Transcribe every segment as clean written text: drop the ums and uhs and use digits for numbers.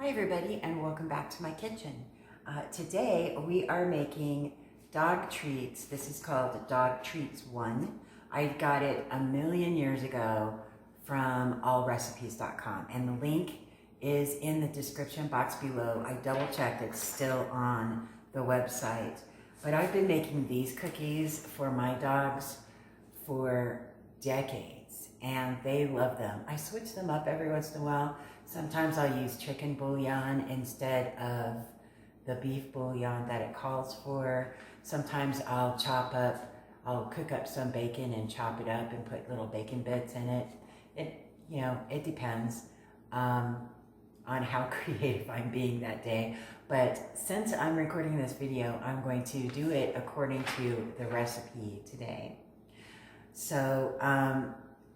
Hi everybody, and welcome back to my kitchen. Today we are making dog treats. This is called Dog Treats 1. I got it a million years ago from allrecipes.com, and the link is in the description box below. I double checked, it's still on the website. But I've been making these cookies for my dogs for decades, and they love them. I switch them up every once in a while. Sometimes I'll use chicken bouillon instead of the beef bouillon that it calls for. Sometimes I'll cook up some bacon and chop it up and put little bacon bits in it. It depends on how creative I'm being that day. But since I'm recording this video, I'm going to do it according to the recipe today. So,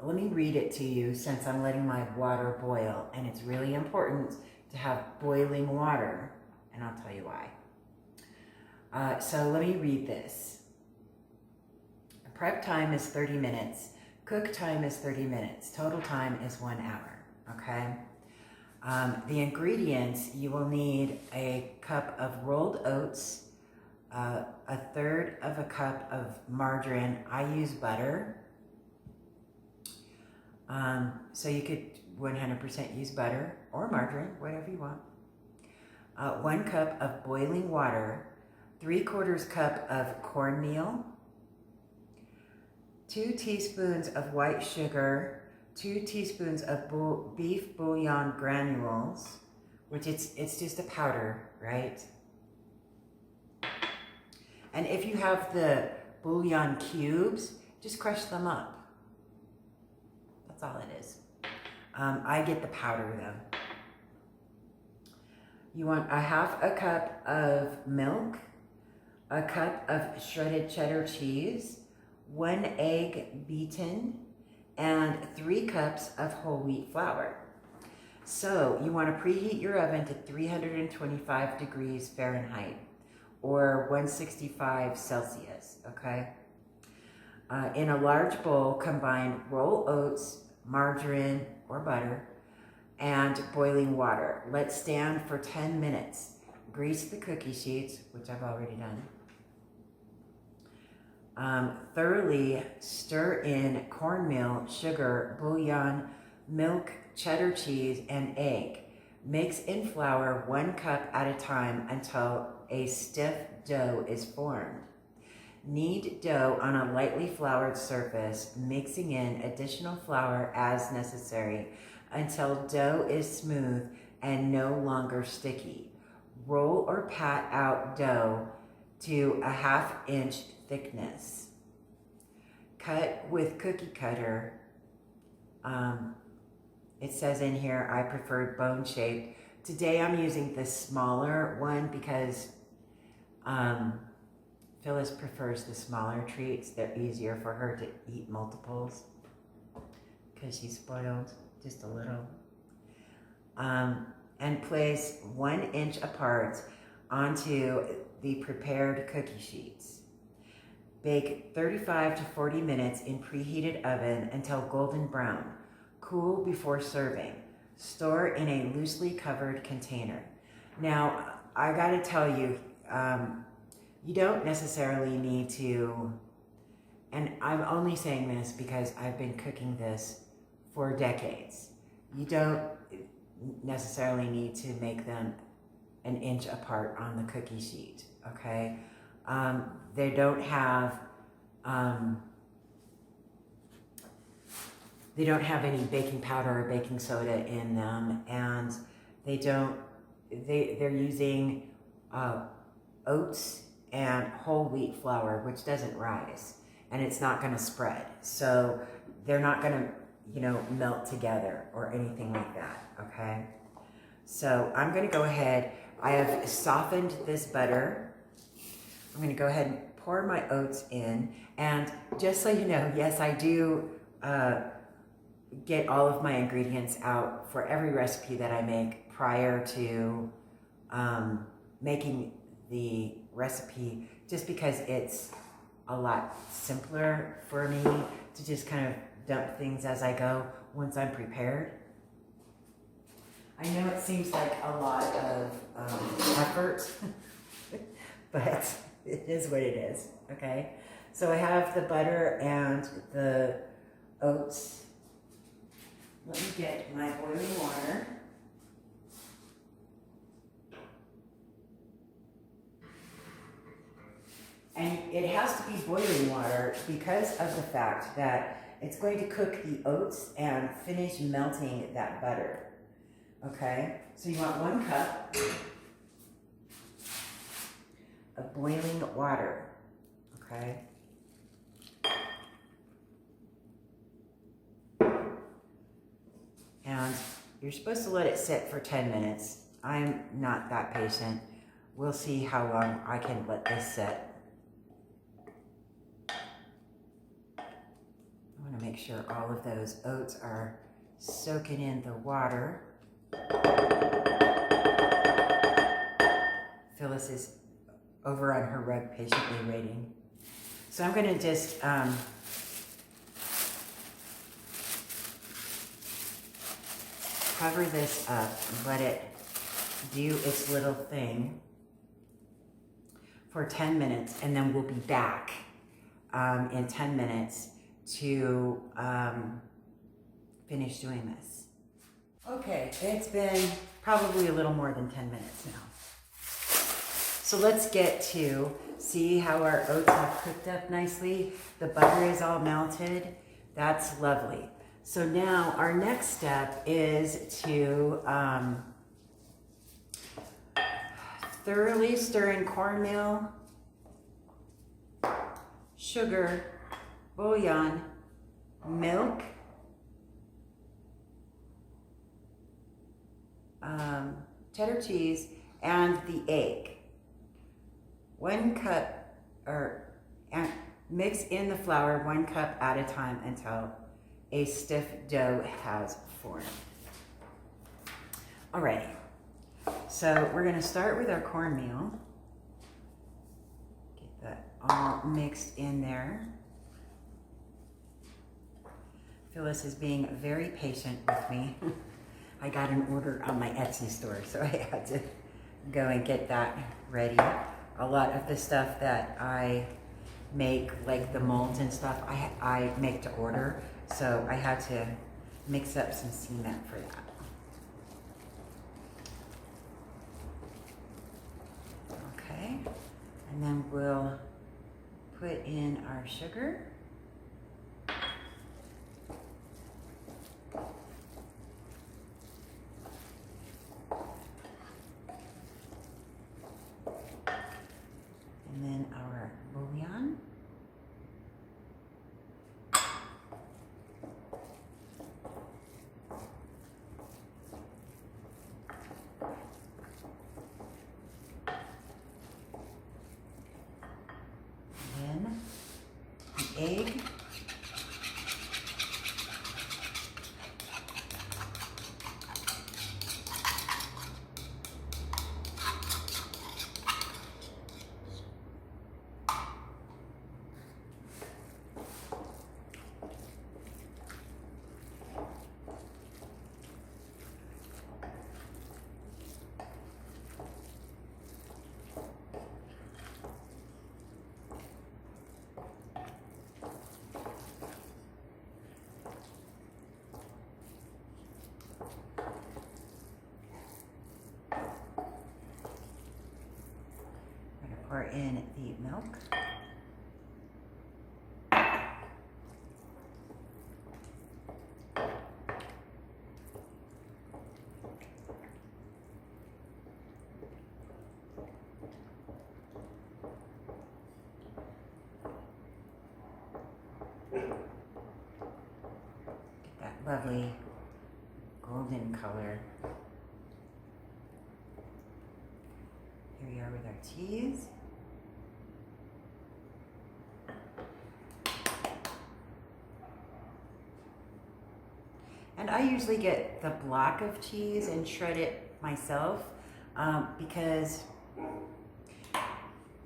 let me read it to you since I'm letting my water boil, and it's really important to have boiling water, and I'll tell you why. So let me read this. Prep time is 30 minutes. Cook time is 30 minutes. Total time is 1 hour, okay? The ingredients, you will need a cup of rolled oats, a third of a cup of margarine. I use butter. So you could 100% use butter or margarine, whatever you want. 1 cup of boiling water, 3/4 cup of cornmeal, 2 teaspoons of white sugar, 2 teaspoons of beef bouillon granules, which it's just a powder, right? And if you have the bouillon cubes, just crush them up. That's all it is. I get the powder though. You want a 1/2 cup of milk, a cup of shredded cheddar cheese, 1 egg beaten, and 3 cups of whole wheat flour. So you want to preheat your oven to 325 degrees Fahrenheit or 165 Celsius, okay? In a large bowl, combine roll oats, margarine or butter, and boiling water. Let stand for 10 minutes. Grease the cookie sheets, which I've already done. Thoroughly stir in cornmeal, sugar, bouillon, milk, cheddar cheese, and egg. Mix in flour 1 cup at a time until a stiff dough is formed. Knead dough on a lightly floured surface, mixing in additional flour as necessary until dough is smooth and no longer sticky. Roll or pat out dough to a 1/2 inch thickness. Cut with cookie cutter. It says in here I prefer bone shaped. Today I'm using the smaller one because Phyllis prefers the smaller treats. They're easier for her to eat multiples because she's spoiled just a little. And place 1 inch apart onto the prepared cookie sheets. Bake 35 to 40 minutes in preheated oven until golden brown. Cool before serving. Store in a loosely covered container. Now, I gotta tell you, you don't necessarily need to, and I'm only saying this because I've been cooking this for decades. You don't necessarily need to make them 1 inch apart on the cookie sheet, okay? They don't have any baking powder or baking soda in them, and they're using oats and whole wheat flour, which doesn't rise, and it's not going to spread. So they're not going to, melt together or anything like that, okay? So I'm going to go ahead. I have softened this butter. I'm going to go ahead and pour my oats in. And just so you know, yes, I do get all of my ingredients out for every recipe that I make prior to making the recipe, just because it's a lot simpler for me to just kind of dump things as I go once I'm prepared. I know it seems like a lot of effort, but it is what it is, okay? So I have the butter and the oats. Let me get my boiling water. And it has to be boiling water because of the fact that it's going to cook the oats and finish melting that butter. Okay? So you want 1 cup of boiling water. Okay? And you're supposed to let it sit for 10 minutes. I'm not that patient. We'll see how long I can let this sit. I want to make sure all of those oats are soaking in the water. Phyllis is over on her rug patiently waiting. So I'm going to just cover this up and let it do its little thing for 10 minutes, and then we'll be back in 10 minutes to finish doing this. Okay, it's been probably a little more than 10 minutes now. So let's get to see how our oats have cooked up nicely. The butter is all melted. That's lovely. So now our next step is to thoroughly stir in cornmeal, sugar, bouillon, milk, cheddar cheese, and the egg. 1 cup, and mix in the flour 1 cup at a time until a stiff dough has formed. Alrighty, so we're gonna start with our cornmeal. Get that all mixed in there. Phyllis is being very patient with me. I got an order on my Etsy store, so I had to go and get that ready. A lot of the stuff that I make, like the molds and stuff, I make to order, so I had to mix up some cement for that. Okay, and then we'll put in our sugar. And then our bouillon. And then the egg. Pour in the milk. Get that lovely golden color. Here we are with our cheese. And I usually get the block of cheese and shred it myself because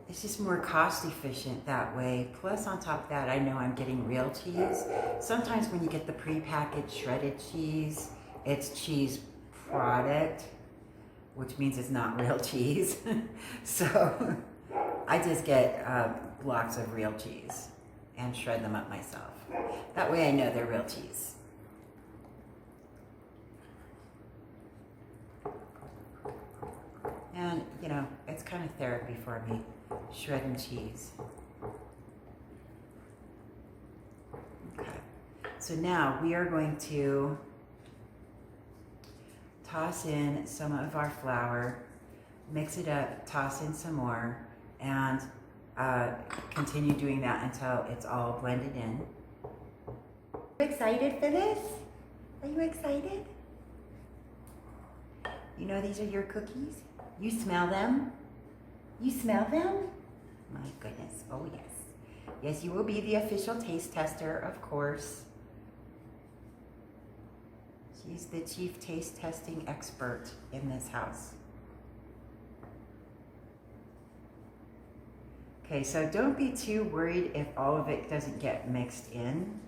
it's just more cost efficient that way. Plus on top of that, I know I'm getting real cheese. Sometimes when you get the prepackaged shredded cheese, it's cheese product, which means it's not real cheese. So I just get blocks of real cheese and shred them up myself. That way I know they're real cheese. And, you know, it's kind of therapy for me, shredding cheese. Okay, so now we are going to toss in some of our flour, mix it up, toss in some more, and continue doing that until it's all blended in. Are you excited for this? Are you excited? You know these are your cookies? You smell them? You smell them? My goodness, oh yes. Yes, you will be the official taste tester, of course. She's the chief taste testing expert in this house. Okay, so don't be too worried if all of it doesn't get mixed in.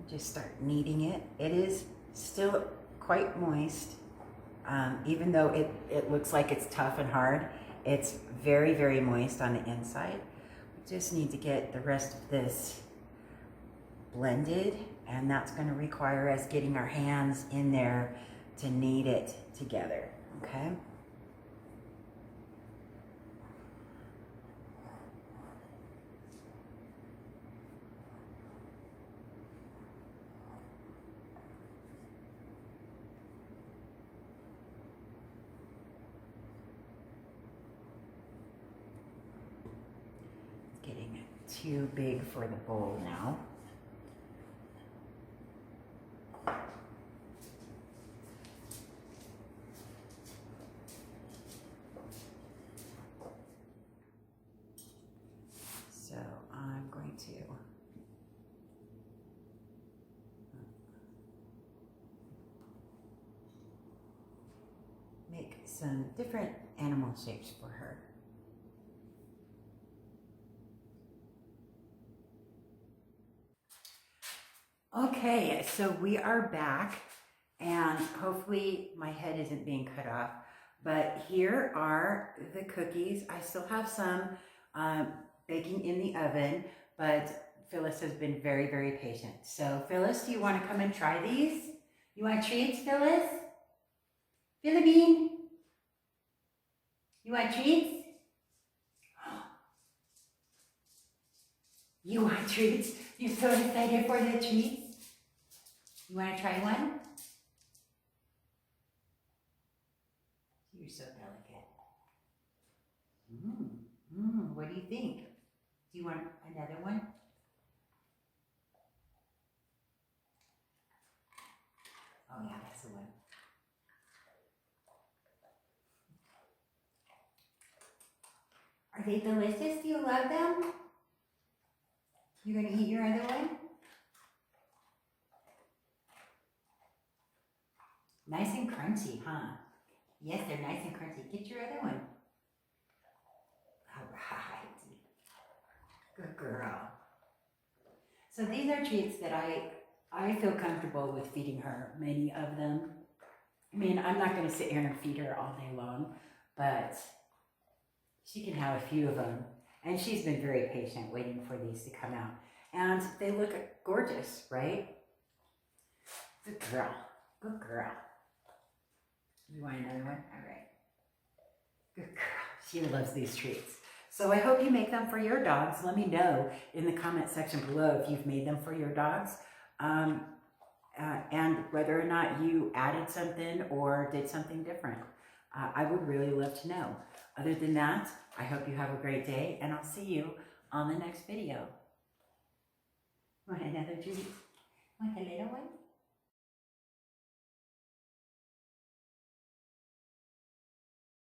Just start kneading it. It is still quite moist, even though it looks like it's tough and hard. It's very, very moist on the inside. We just need to get the rest of this blended, and that's going to require us getting our hands in there to knead it together, okay? Getting too big for the bowl now. So I'm going to make some different animal shapes for her. Okay, so we are back, and hopefully my head isn't being cut off, but here are the cookies. I still have some baking in the oven, but Phyllis has been very, very patient. So Phyllis, do you want to come and try these? You want treats, Phyllis? Philibine? You want treats? You want treats? You're so excited for the treats? You want to try one? You're so delicate. What do you think? Do you want another one? Oh yeah, that's the one. Are they delicious? Do you love them? You gonna eat your other one? Nice and crunchy, huh? Yes, they're nice and crunchy. Get your other one. All right. Good girl. So these are treats that I feel comfortable with feeding her, many of them. I mean, I'm not going to sit here and feed her all day long, but she can have a few of them. And she's been very patient waiting for these to come out. And they look gorgeous, right? Good girl. Good girl. You want another one? All right. Good girl. She loves these treats. So I hope you make them for your dogs. Let me know in the comment section below if you've made them for your dogs. And whether or not you added something or did something different. I would really love to know. Other than that, I hope you have a great day, and I'll see you on the next video. Want another treat? Want a little one?